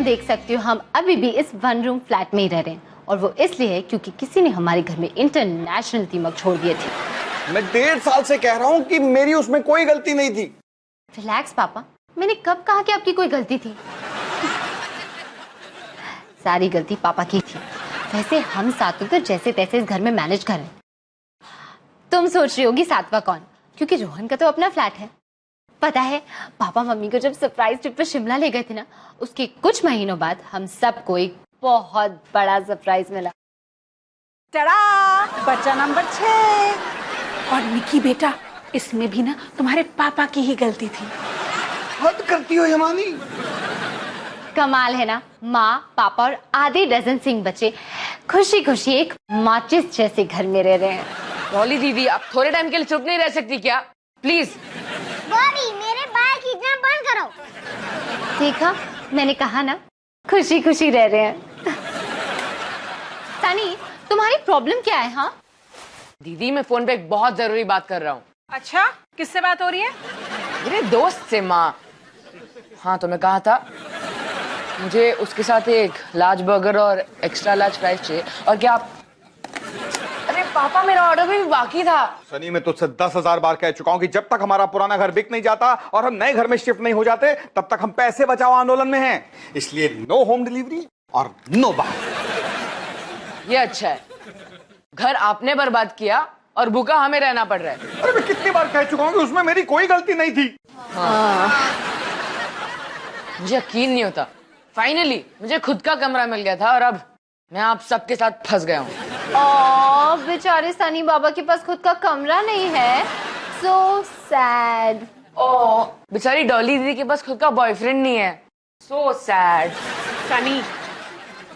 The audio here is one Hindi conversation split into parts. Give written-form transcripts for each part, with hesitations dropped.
देख सकती हो हम अभी भी इस 1 रूम फ्लैट में ही रह रहे हैं, और वो इसलिए है क्योंकि किसी ने हमारे घर में इंटरनेशनल दीमक छोड़ दिए थे। मैं 1.5 साल से कह रहा हूँ कि मेरी उसमें कोई गलती नहीं थी। रिलैक्स पापा, मैंने कब कहा कि आपकी कोई गलती थी? सारी गलती पापा की थी। वैसे हम सातों तो जैसे तैसे इस घर में मैनेज कर रहे हैं। तुम सोच रही होगी सातवां कौन, क्योंकि रोहन का तो अपना फ्लैट है। पता है पापा मम्मी को जब सरप्राइज ट्रिप पर शिमला ले गए थे ना, उसके कुछ महीनों बाद हम सबको एक बहुत बड़ा सरप्राइज मिला। टड़ा, बच्चा नंबर 6। और निकी बेटा, इसमें भी ना तुम्हारे पापा की ही गलती थी। हद करती हो हिमानी। कमाल है ना, माँ पापा और आधे डजन सिंह बच्चे खुशी खुशी एक माचिस जैसे घर में रह रहे हैं। डॉली दीदी, आप थोड़े टाइम के लिए चुप नहीं रह सकती क्या, प्लीज? बॉबी, मेरे बाल खींचना बंद करो। देखा, मैंने कहा ना, खुशी खुशी रह रहे हैं। सनी, तुम्हारी प्रॉब्लम क्या है? हाँ दीदी, मैं फोन पे एक बहुत जरूरी बात कर रहा हूँ। अच्छा, किससे बात हो रही है? मेरे दोस्त से माँ। हाँ, तो मैं कहा था मुझे उसके साथ एक लार्ज बर्गर और एक्स्ट्रा लार्ज फ्राइज चाहिए। और क्या आप... अरे पापा, मेरा ऑर्डर भी बाकी था। सनी, मैं तुझसे 10,000 बार कह चुका हूं कि जब तक हमारा पुराना घर बिक नहीं जाता और हम नए घर में शिफ्ट नहीं हो जाते, तब तक हम पैसे बचाओ आंदोलन में हैं। इसलिए नो होम डिलीवरी और नो बाहर। ये अच्छा है, घर आपने बर्बाद किया और भूखा हमें रहना पड़ रहा है। अरे मैं कितनी बार कह चुका हूं कि उसमें मेरी कोई गलती नहीं थी। मुझे यकीन नहीं होता, फाइनली मुझे खुद का कमरा मिल गया था और अब मैं आप सबके साथ फंस गया हूँ। बेचारे सनी बाबा के पास खुद का कमरा नहीं है। So sad. बेचारी डॉली दीदी के पास खुद का बॉयफ्रेंड नहीं है। So sad. सनी,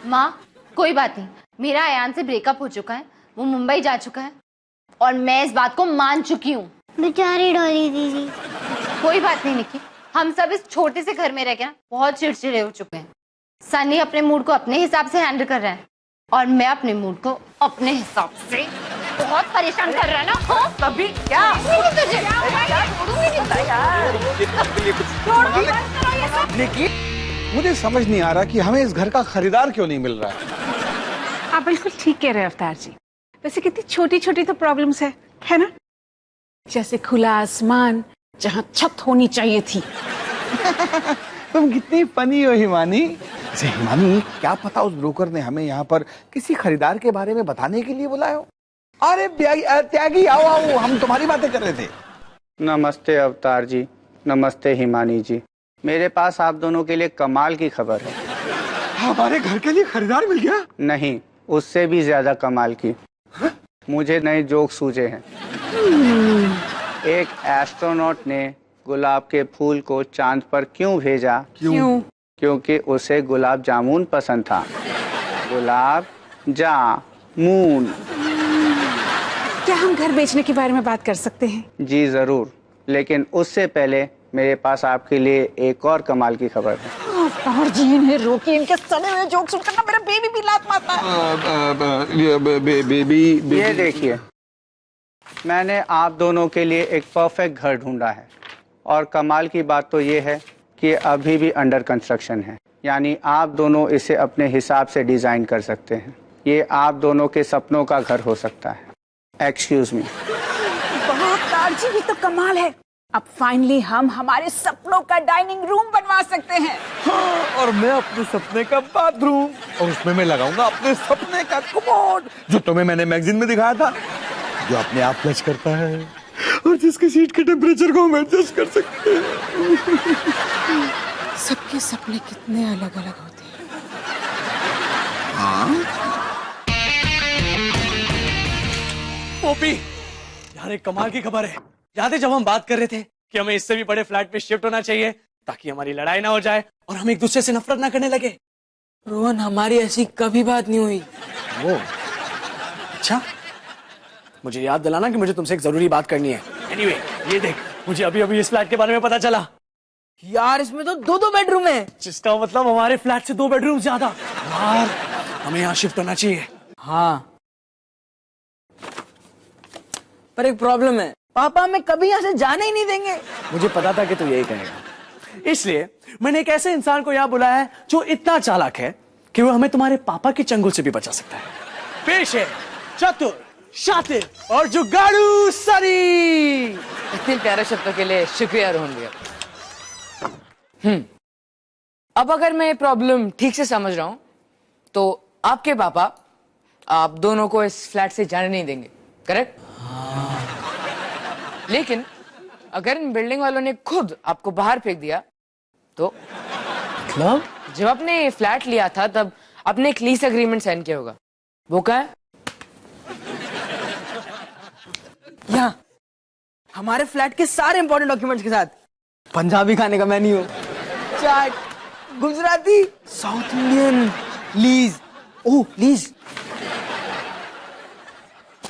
माँ कोई बात नहीं, मेरा अयान से ब्रेकअप हो चुका है, वो मुंबई जा चुका है और मैं इस बात को मान चुकी हूँ। बेचारी डॉली दीदी। कोई बात नहीं निकी, हम सब इस छोटे से घर में रह के ना बहुत चिड़चिड़े हो चुके हैं। सनी अपने मूड को अपने हिसाब से हैंडल कर रहा है और मैं अपने मूड को अपने हिसाब से। बहुत परेशान कर रहा है ना। हाँ तभी क्या? निकी, मुझे समझ नहीं आ रहा कि हमें इस घर का खरीदार क्यों नहीं मिल रहा है। आप बिल्कुल ठीक कह रहे हैं अवतार जी। वैसे कितनी छोटी छोटी तो प्रॉब्लम्स है ना? जैसे खुला आसमान जहाँ छत होनी चाहिए थी। तुम कितनी फनी हो हिमानी। हिमानी, क्या पता उस ब्रोकर ने हमें यहाँ पर किसी खरीदार के बारे में बताने के लिए बुलाया हो। अरे त्यागी, आओ आओ, हम तुम्हारी बातें कर रहे थे। नमस्ते अवतार जी, नमस्ते हिमानी जी। मेरे पास आप दोनों के लिए कमाल की खबर है। हमारे घर के लिए खरीदार मिल गया? नहीं, उससे भी ज्यादा कमाल की। मुझे नए जोक सूझे हैं। एक एस्ट्रोनॉट ने गुलाब के फूल को चांद पर क्यों भेजा? क्यों? क्योंकि उसे गुलाब जामुन पसंद था। गुलाब जामुन। क्या हम घर बेचने के बारे में बात कर सकते हैं? जी जरूर, लेकिन उससे पहले मेरे पास आपके लिए एक और कमाल की खबर है। अवतार जी, इन्हें रोकिए, इनके सड़े हुए जोक सुनकर ना मेरा बेबी भी लात मारता है। बेबी, ये देखिए, मैंने आप दोनों के लिए एक परफेक्ट घर ढूंढा है और कमाल की बात तो ये है कि अभी भी अंडर कंस्ट्रक्शन है, यानी आप दोनों इसे अपने हिसाब से डिजाइन कर सकते हैं। ये आप दोनों के सपनों का घर हो सकता है। Excuse me. अवतार जी, ये तो कमाल है। अब फाइनली हम हमारे सपनों का डाइनिंग रूम बनवा सकते हैं। हाँ, और मैं अपने सपने का बाथरूम, और उसमें मैं लगाऊंगा अपने सपने का कमोड, जो तुम्हें मैंने मैगजीन में दिखाया था, जो अपने आप फ्लश करता है और जिसके सीट के टेम्परेचर को हम एडजस्ट कर सकते हैं। सबके सपने कितने अलग अलग होते हैं। हाँ? पोपी, यार एक कमाल की खबर है। याद है जब हम बात कर रहे थे कि हमें इससे भी बड़े फ्लैट में शिफ्ट होना चाहिए ताकि हमारी लड़ाई ना हो जाए और हम एक दूसरे से नफरत ना करने लगे। रोहन, हमारी ऐसी कभी बात नहीं हुई। वो अच्छा, मुझे याद दिलाना कि मुझे तुमसे एक जरूरी बात करनी है। एनीवे, ये देख, मुझे अभी अभी इस फ्लैट के बारे में पता चला। यार इसमें तो 2-2 बेडरूम है। जिसका मतलब हमारे फ्लैट से 2 बेडरूम ज्यादा। यार हमें यहाँ शिफ्ट होना चाहिए। हाँ, पर एक प्रॉब्लम है, पापा हमें कभी यहाँ से जाने ही नहीं देंगे। मुझे पता था कि तू यही कहेगा। इसलिए मैंने एक ऐसे इंसान को यहाँ बुलाया है जो इतना चालाक है कि वो हमें तुम्हारे पापा के चंगुल से भी बचा सकता है। पेश है चतुर, शातिर और जुगाड़ू सनी। इतने प्यारे शब्दों के लिए शुक्रिया रोहन भैया। अब अगर मैं प्रॉब्लम ठीक से समझ रहा हूं तो आपके पापा आप दोनों को इस फ्लैट से जाने नहीं देंगे, करेक्ट? लेकिन अगर इन बिल्डिंग वालों ने खुद आपको बाहर फेंक दिया तो? मतलब जब आपने फ्लैट लिया था तब आपने एक लीज एग्रीमेंट साइन किया होगा, वो क्या है? यहाँ हमारे फ्लैट के सारे इंपॉर्टेंट डॉक्यूमेंट्स के साथ पंजाबी खाने का मेन्यू, चाट, गुजराती, साउथ इंडियन, लीज। ओह लीज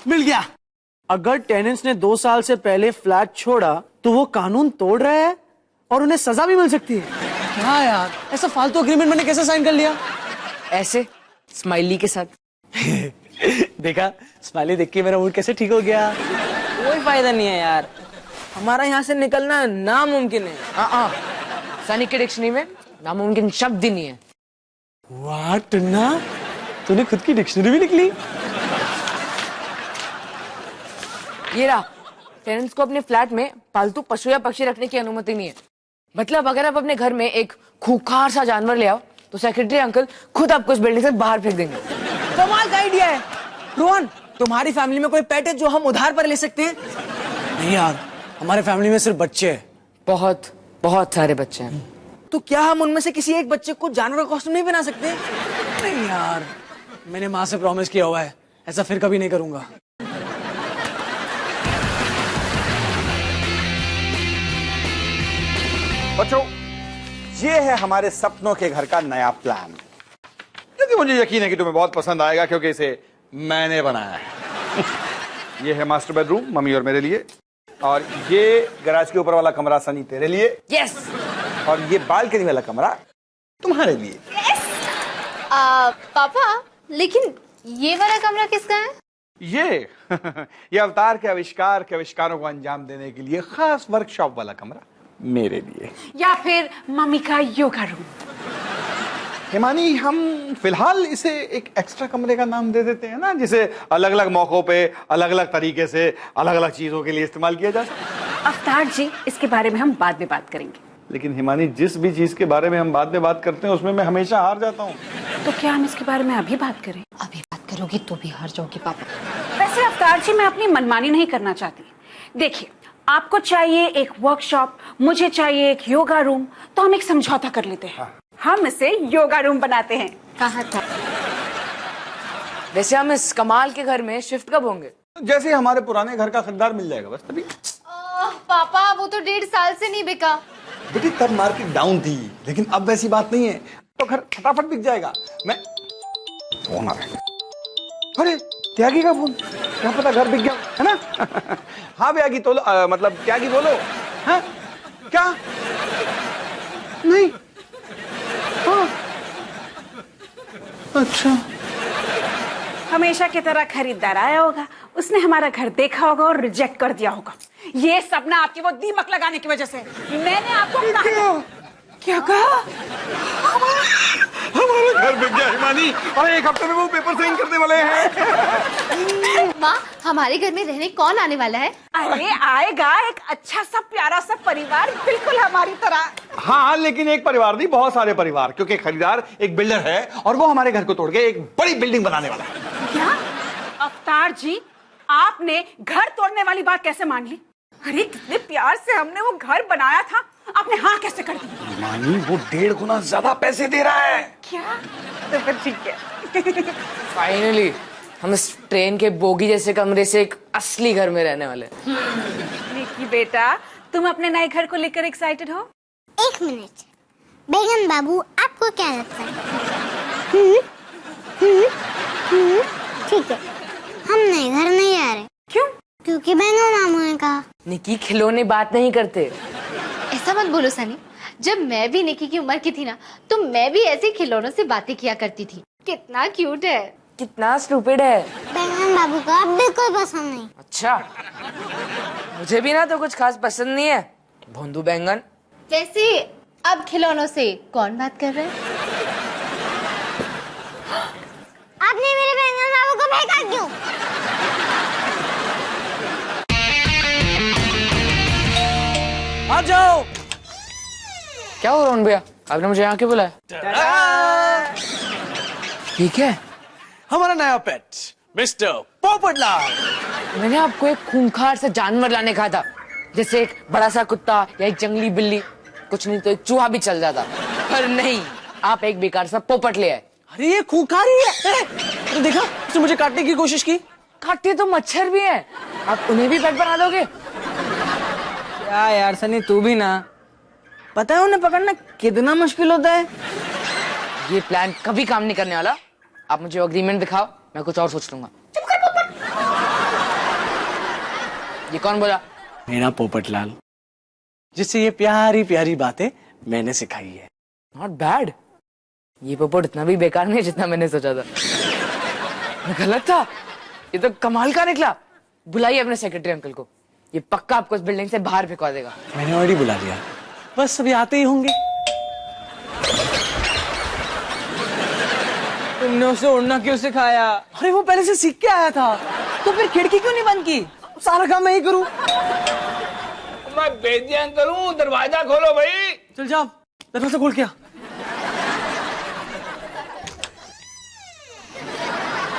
मिल गया। अगर टेनेंट्स ने 2 साल से पहले फ्लैट छोड़ा तो वो कानून तोड़ रहे हैं और उन्हें सजा भी मिल सकती है। क्या यार, ऐसा फालतू एग्रीमेंट मैंने कैसे साइन कर लिया? ऐसे स्माइली के साथ। देखा, स्माइली देख के मेरा मूड कैसे ठीक हो गया। कोई फायदा नहीं है यार, हमारा यहाँ से निकलना नामुमकिन है। हाँ, सनी के डिक्शनरी में नामुमकिन शब्द ही नहीं है। वाह टन्ना, तूने खुद की डिक्शनरी भी निकली। ये रहा, टेनेंट्स को अपने फ्लैट में पालतू पशु या पक्षी रखने की अनुमति नहीं है। मतलब अगर आप अपने घर में एक खूंखार सा जानवर ले आओ तो सेक्रेटरी अंकल खुद आपको इस बिल्डिंग से बाहर फेंक देंगे। कमाल का आइडिया है। रोहन, तुम्हारी फैमिली में कोई पेट है जो हम उधार पर ले सकते हैं? नहीं यार, हमारे फैमिली में सिर्फ बच्चे हैं। बहुत बहुत सारे बच्चे हैं। तो क्या हम उनमें से किसी एक बच्चे को जानवर का कॉस्ट्यूम नहीं बना सकते? नहीं यार, मैंने माँ से प्रॉमिस किया हुआ है, ऐसा फिर कभी नहीं करूंगा। बच्चों, ये है हमारे सपनों के घर का नया प्लान, क्योंकि मुझे यकीन है कि तुम्हें बहुत पसंद आएगा, क्योंकि इसे मैंने बनाया है। ये है मास्टर बेडरूम मम्मी और मेरे लिए, और ये गैराज के ऊपर वाला कमरा सनी तेरे लिए, यस। और ये बालकनी वाला कमरा तुम्हारे लिए। पापा, लेकिन ये वाला कमरा किसका है? ये अवतार के आविष्कारों को अंजाम देने के लिए खास वर्कशॉप वाला कमरा मेरे लिए। या फिर मम्मी का योगा रूम। हिमानी, हम फिलहाल इसे एक एक्स्ट्रा कमरे का नाम दे देते हैं ना, जिसे अलग अलग मौकों पे अलग अलग तरीके से अलग अलग चीजों के लिए इस्तेमाल किया जा सकता। अवतार जी, इसके बारे में हम बाद में बात करेंगे। लेकिन हिमानी, जिस भी चीज के बारे में हम बाद में बात करते हैं उसमें मैं हमेशा हार जाता हूँ। तो क्या हम इसके बारे में अभी बात करें? अभी बात करोगी तो भी हार जाओगी पापा। वैसे अवतार जी, मैं अपनी मनमानी नहीं करना चाहती। देखिए, आपको चाहिए एक वर्कशॉप, मुझे चाहिए एक योगा रूम, तो हम एक समझौता कर लेते हैं। हाँ। हम इसे योगा रूम बनाते हैं। कहा था? वैसे हम इस कमाल के घर में शिफ्ट कब होंगे? जैसे हमारे पुराने घर का खरीदार मिल जाएगा, बस तभी। पापा, वो तो 1.5 साल से नहीं बिका। बेटी, तब मार्केट डाउन थी, लेकिन अब वैसी बात नहीं है, तो घर फटाफट बिक जाएगा। मैं फोन आ रहा है। अरे त्यागी का फोन, क्या पता घर बिक गया है ना। हाँ त्यागी, तो मतलब त्यागी बोलो। हाँ क्या? नहीं, हाँ अच्छा। हमेशा की तरह खरीदार आया होगा, उसने हमारा घर देखा होगा और रिजेक्ट कर दिया होगा। ये सब ना आपकी वो दीमक लगाने की वजह से। मैंने आपको क्या कहा? हमारा घर बिक गया हिमानी, और 1 हफ्ते में वो पेपर साइन करने वाले हैं। माँ, हमारे घर में रहने कौन आने वाला है? अरे आएगा एक अच्छा सा प्यारा सा परिवार, बिल्कुल हमारी तरह। हाँ, लेकिन एक परिवार नहीं, बहुत सारे परिवार, क्योंकि खरीदार एक बिल्डर है और वो हमारे घर को तोड़ के एक बड़ी बिल्डिंग बनाने वाला है। क्या अवतार जी, आपने घर तोड़ने वाली बात कैसे मान ली? अरे कितने प्यार से हमने वो घर बनाया था, आपने हाँ कैसे कर दी? मानी, वो 1.5 गुना ज्यादा पैसे दे रहा है। क्या? तो फिर ठीक है। फाइनली हम इस ट्रेन के बोगी जैसे कमरे से एक असली घर में रहने वाले। निकी बेटा, तुम अपने नए घर को लेकर एक्साइटेड हो? 1 मिनट, बेगम बाबू, आपको क्या लगता है? ठीक है, हम नए घर नहीं आ रहे। क्यों? क्योंकि बहनों मामू ने कहा। निकी, खिलौने बात नहीं करते। ऐसा मत बोलो सनी, जब मैं भी निकी की उम्र की थी ना, तो मैं भी ऐसे खिलौनों से बातें किया करती थी। कितना क्यूट है। कितना स्टूपिड है। बेगम बाबू को अब भी कोई पसंद नहीं। अच्छा, मुझे भी ना तो कुछ खास पसंद नहीं है, भोंदू बैंगन। वैसे अब खिलौनों से कौन बात कर रहा है? आपने मेरे बैंगन बाबू को फेंका क्यों? आ जाओ। क्या हो रोहन भैया, आपने मुझे यहाँ क्यों बुलाया? ठीक है, हमारा नया पेट मिस्टर पोपटलाल। मैंने आपको एक खूंखार से जानवर लाने कहा था, जैसे एक बड़ा सा कुत्ता या एक जंगली बिल्ली, कुछ नहीं तो एक चूहा भी चल जाता, पर नहीं, आप एक बेकार सा पोपट ले आए। अरे ये खूंखार ही है। तो देखा, उसने मुझे काटने की कोशिश की। काटते तो मच्छर भी हैं, आप उन्हें भी पेट बना दोगे? क्या यार सनी, तू भी ना, पता है उन्हें पकड़ना कितना मुश्किल होता है। ये प्लान कभी काम नहीं करने वाला। आप मुझे एग्रीमेंट दिखाओ, मैं कुछ और सोच लूंगा। ये कौन बोला? मेरा पोपटलाल, जिससे ये प्यारी प्यारी बातें मैंने सिखाई है। Not bad. ये पोपट इतना भी बेकार नहीं है जितना मैंने सोचा था। मैं गलत था, ये तो कमाल का निकला। बुलाइए अपने सेक्रेटरी अंकल को, ये पक्का आपको इस बिल्डिंग से बाहर फेंकवा देगा। मैंने ऑलरेडी बुला लिया, बस अभी आते ही होंगे। तुमने उसे उड़ना क्यों सिखाया? अरे वो पहले से सीख के आया था। तो फिर खिड़की क्यों नहीं बंद की? सारा काम मैं ही करूं। मैं बेदियां करूं, दरवाजा खोलो भाई। चल जा, दरवाजा खोल के आ।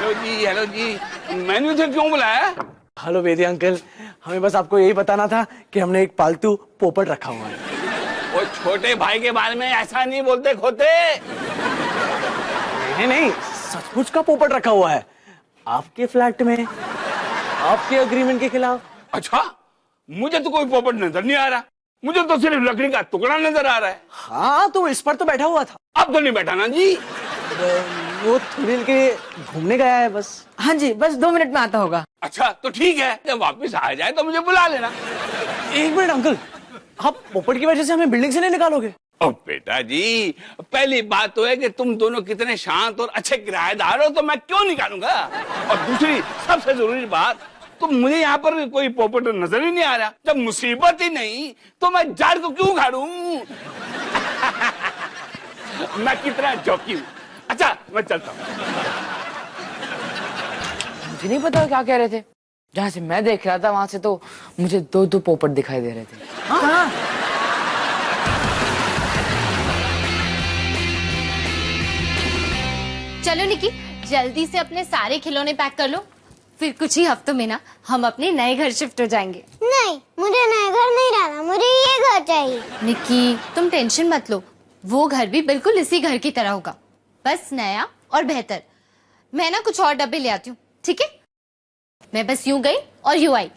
हेलो जी, मैंने उसे क्यों बुलाया? हेलो वेदी अंकल, हमें बस आपको यही बताना था कि हमने एक पालतू पोपट रखा हुआ है। वो छोटे भाई के बारे में ऐसा नहीं बोलते खोते। नहीं, सचमुच का पोपट रखा हुआ है आपके फ्लैट में, आपके एग्रीमेंट के खिलाफ। अच्छा, मुझे तो कोई पोपट नजर नहीं आ रहा, मुझे तो सिर्फ लकड़ी का टुकड़ा नजर आ रहा है। हाँ, तो इस पर तो बैठा हुआ था। अब तो नहीं बैठा ना जी। वो थोड़ी देर के लिए घूमने गया है बस। हाँ जी, बस 2 मिनट में आता होगा। अच्छा तो ठीक है, जब वापस आ जाए तो मुझे बुला लेना। 1 मिनट अंकल, आप पोपट की वजह से हमें बिल्डिंग से नहीं निकालोगे? ओ बेटा जी, पहली बात तो है कि तुम दोनों कितने शांत और अच्छे किराएदार हो, तो मैं क्यों निकालूंगा। और दूसरी सबसे जरूरी बात, तो मुझे यहाँ पर कोई पोपट नजर ही नहीं आ रहा। जब मुसीबत ही नहीं तो मैं जाड़ को क्यों खाड़ू। मैं कितना जौकी हूँ। अच्छा मैं चलता हूँ। मुझे नहीं पता क्या कह रहे थे। जहाँ से मैं देख रहा था वहां से तो मुझे 2 पोपट दिखाई दे रहे थे। हाँ। चलो निकी, जल्दी से अपने सारे खिलौने पैक कर लो, फिर कुछ ही हफ्तों में ना हम अपने नए घर शिफ्ट हो जाएंगे। नहीं, मुझे नया घर नहीं डालना, मुझे ये घर चाहिए। निकी तुम टेंशन मत लो, वो घर भी बिल्कुल इसी घर की तरह होगा, बस नया और बेहतर। मैं ना कुछ और डब्बे ले आती हूँ, ठीक है? मैं बस यूं गई और यूं आई।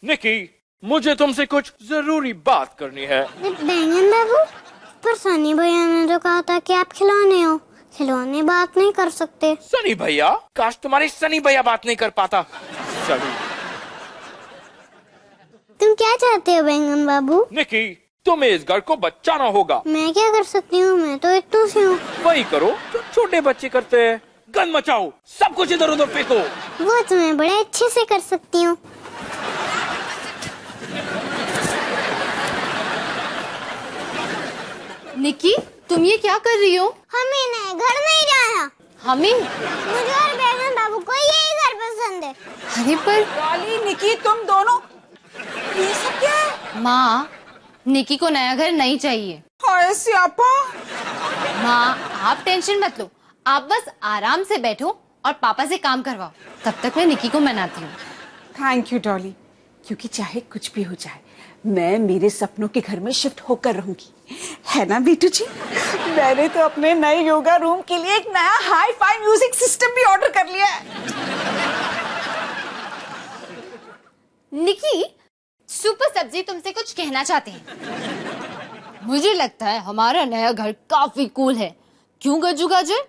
निकी, मुझे तुमसे कुछ जरूरी बात करनी है। बैंगन बाबू, पर सनी भैया ने तो कहा था कि आप खिलौने हो, खिलौने बात नहीं कर सकते। सनी भैया? काश तुम्हारे सनी भैया बात नहीं कर पाता। सनी। तुम क्या चाहते हो बैंगन बाबू? निकी, तुम्हें इस घर को बचाना होगा। मैं क्या कर सकती हूँ, मैं तो इतनी सी हूँ। वही करो जो छोटे बच्चे करते हैं, गन मचाओ, सब कुछ इधर उधर फेंको। वो तो मैं बड़े अच्छे से कर सकती हूँ। निकी तुम ये क्या कर रही हो? हमें नए घर नहीं जाना। हमें? मुझे और बैंगन बाबू को यही घर पसंद है। अरे पर डॉली, निकी, तुम दोनों ये सब क्या है? माँ, निकी को नया घर नहीं चाहिए। हाय सियापा। माँ आप टेंशन मत लो, आप बस आराम से बैठो और पापा से काम करवाओ, तब तक मैं निकी को मनाती हूँ। थैंक यू डॉली, क्योंकि चाहे कुछ भी हो जाए मैं मेरे सपनों के घर में शिफ्ट होकर रहूंगी, है ना बीटू जी? मैंने तो अपने नए योगा रूम के लिए एक नया हाई फाई म्यूजिक सिस्टम भी ऑर्डर कर लिया है। निकी, सुपर सब्जी तुमसे कुछ कहना चाहते हैं। मुझे लगता है हमारा नया घर काफी कूल है, क्यों गज्जू गाजर?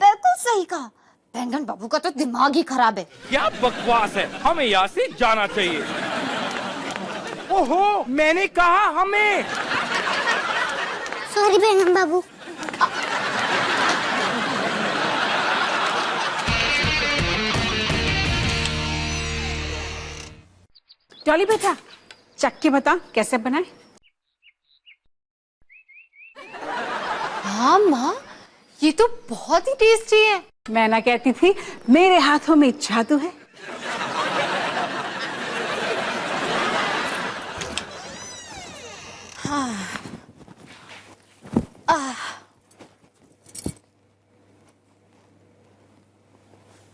बिल्कुल सही कहा, बैंगन बाबू का तो दिमाग ही खराब है। क्या बकवास है, हमें यहाँ से जाना चाहिए। ओहो, मैंने कहा हमें। सॉरी बैंगन बाबू। डॉली बेटा चख के बता कैसे बनाए। हाँ माँ, ये तो बहुत ही टेस्टी है। मैं ना कहती थी मेरे हाथों में जादू है।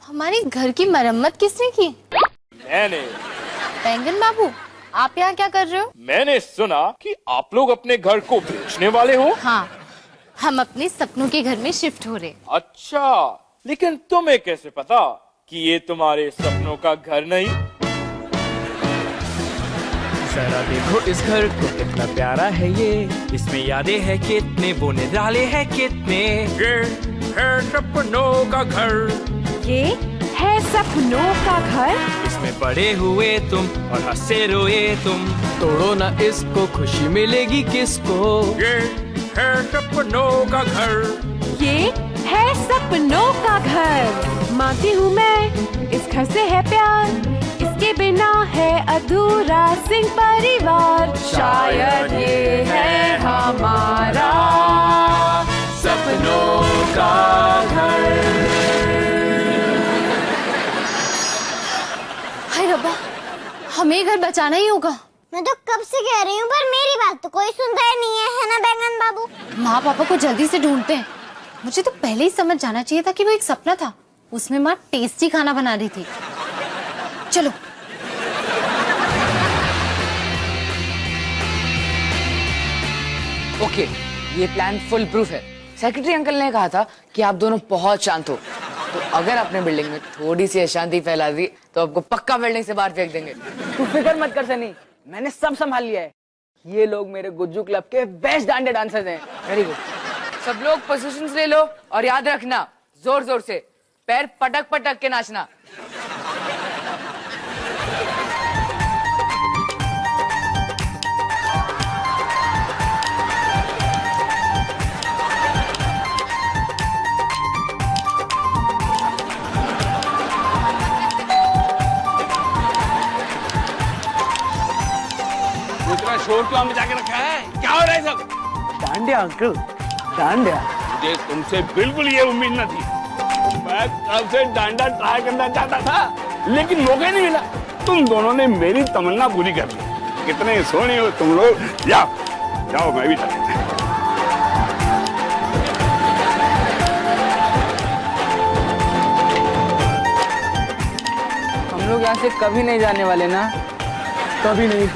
हमारे घर की मरम्मत किसने की? मैंने। बैंगन बाबू, आप यहाँ क्या कर रहे हो? मैंने सुना कि आप लोग अपने घर को बेचने वाले हो। हाँ, हम अपने सपनों के घर में शिफ्ट हो रहे। अच्छा, लेकिन तुम्हें कैसे पता कि ये तुम्हारे सपनों का घर नहीं? जरा देखो इस घर को कितना प्यारा है ये, इसमें यादें हैं कितने, वो निराले हैं कितने। ये है सपनों का घर। ये है सपनों का घर। इसमें बड़े हुए तुम और हंसे रोए तुम, तोड़ो ना इसको खुशी मिलेगी किसको। ये है सपनों का घर। ये है सपनों का घर। मानती हूँ मैं इस घर से है प्यार, इसके बिना है अधूरा सिंह परिवार। शायद ये है हमारा सपनों का घर। हाय रब्बा, हमें घर बचाना ही होगा। मैं तो कब से कह रही हूँ पर मेरी बात तो कोई सुनता ही नहीं है ना बैंगन बाबू? माँ पापा को जल्दी से ढूंढते हैं। मुझे तो पहले ही समझ जाना चाहिए था कि वो एक सपना था, उसमें माँ टेस्टी खाना बना रही थी। चलो। ओके, ये प्लान फुल प्रूफ है। सेक्रेटरी अंकल ने कहा था कि आप दोनों बहुत शांत हो, तो अगर आपने बिल्डिंग में थोड़ी सी अशांति फैला दी तो आपको पक्का बिल्डिंग से बाहर फेंक देंगे। तू फिक्र मत कर सनी, मैंने सब संभाल लिया है। ये लोग मेरे गुज्जू क्लब के बेस्ट डांडे डांसर्स हैं। Very good. सब लोग पोजीशंस ले लो और याद रखना जोर जोर से पैर पटक पटक के नाचना। इतना शोर क्यों मचा के रखा है? क्या हो रहा है सब? डांडिया अंकल, डांडिया। मुझे तुमसे बिल्कुल ये उम्मीद न थी। मैं कब से डांडा ट्राई करना चाहता था, लेकिन मौका नहीं मिला। तुम दोनों ने मेरी तमन्ना पूरी कर ली। कितने सोने हो तुम लोग। जाओ जाओ, मैं भी चलता। हम लोग यहाँ से कभी नहीं जाने वाले ना? कभी नहीं।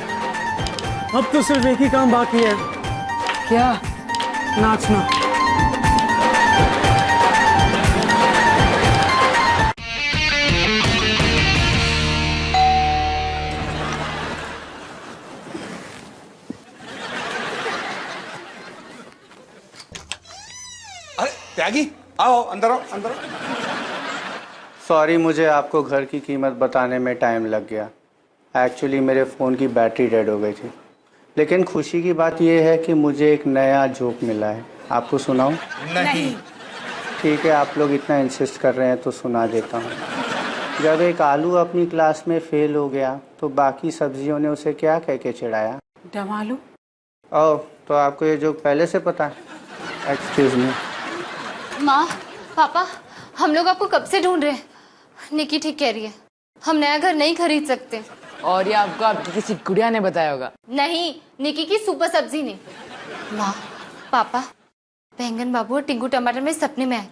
अब तो सिर्फ एक ही काम बाकी है। क्या? नाचना। अरे त्यागी, आओ अंदर आओ, अंदर आओ। सॉरी, मुझे आपको घर की कीमत बताने में टाइम लग गया। एक्चुअली मेरे फ़ोन की बैटरी डेड हो गई थी। लेकिन खुशी की बात यह है कि मुझे एक नया जोक मिला है। आपको सुनाऊं? नहीं। ठीक है, आप लोग इतना इंसिस्ट कर रहे हैं तो सुना देता हूँ। जब एक आलू अपनी क्लास में फेल हो गया तो बाकी सब्जियों ने उसे क्या कह के चिढ़ाया? डमालू। ओह, तो आपको ये जोक पहले से पता है? Excuse me. माँ पापा, हम लोग आपको कब से ढूंढ रहे हैं। निकी ठीक कह रही है, हम नया घर नहीं खरीद सकते। और ये आपको आपकी किसी गुड़िया ने बताया होगा? नहीं, निकी की सुपर सब्जी ने। माँ पापा, बैंगन बाबू और टिंकू टमाटर में सपने में आए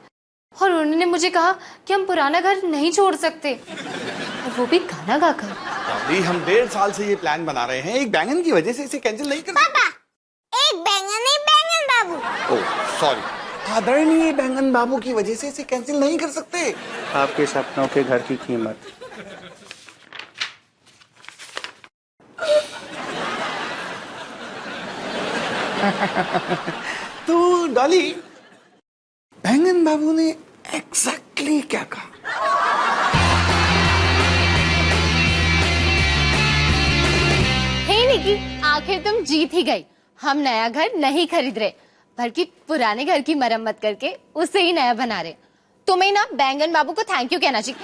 और उन्होंने मुझे कहा कि हम पुराना घर नहीं छोड़ सकते, और वो भी गाना गाकर। अभी हम 1.5 साल से ये प्लान बना रहे हैं, एक बैंगन की वजह से इसे कैंसिल नहीं कर सकते। पापा, एक बैंगन नहीं बैंगन बाबू। ओह सॉरी, आदरणीय बैंगन बाबू की वजह से इसे कैंसिल नहीं कर सकते। आपके सपनों के घर की कीमत। तो डॉली, बैंगन बाबू ने एग्जैक्टली क्या कहा? हे निकी, आखिर तुम जीत ही गई। हम नया घर नहीं खरीद रहे, बल्कि पुराने घर की मरम्मत करके उसे ही नया बना रहे। तुम्हें ना बैंगन बाबू को थैंक यू कहना चाहिए।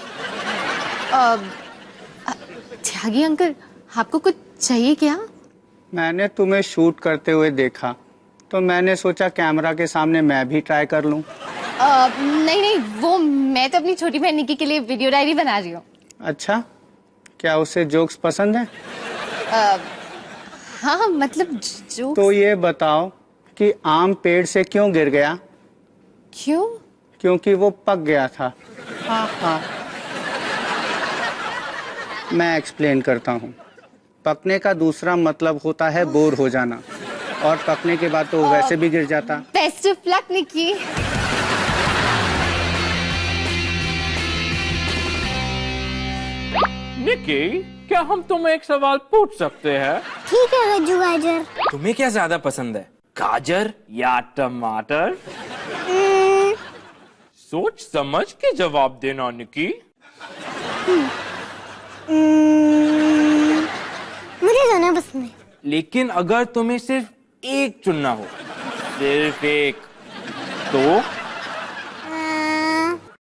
त्यागी अंकल, आपको कुछ चाहिए क्या? मैंने तुम्हें शूट करते हुए देखा तो मैंने सोचा कैमरा के सामने मैं भी ट्राई कर लूं। नहीं नहीं, वो मैं तो अपनी छोटी बहन निकी के लिए वीडियो डायरी बना रही हूँ। अच्छा, क्या उसे जोक्स पसंद है? हाँ मतलब जो। तो ये बताओ कि आम पेड़ से क्यों गिर गया? क्यों? क्योंकि वो पक गया था। हाँ हाँ, मैं एक्सप्लेन करता हूँ। पकने का दूसरा मतलब होता है बोर हो जाना, और पकने के बाद तो वैसे भी गिर जाता। बेस्ट ऑफ लक निकी। निकी, क्या हम तुम्हें एक सवाल पूछ सकते हैं? ठीक है गज्जू गाजर। तुम्हें क्या ज्यादा पसंद है, गाजर या टमाटर? सोच समझ के जवाब देना निकी। मुझे दोनों पसंद है। लेकिन अगर तुम्हें सिर्फ एक चुनना हो, सिर्फ एक, तो?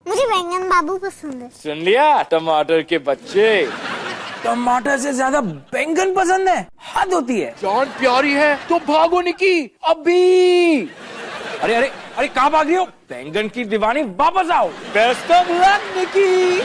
मुझे बैंगन बाबू पसंद है। सुन लिया टमाटर के बच्चे, टमाटर से ज्यादा बैंगन पसंद है। हद होती है। जान प्यारी है तो भागो निकी, अभी। अरे अरे अरे, कहाँ भाग रही हो? बैंगन की दीवानी, वापस आओ। Best of luck Nikki.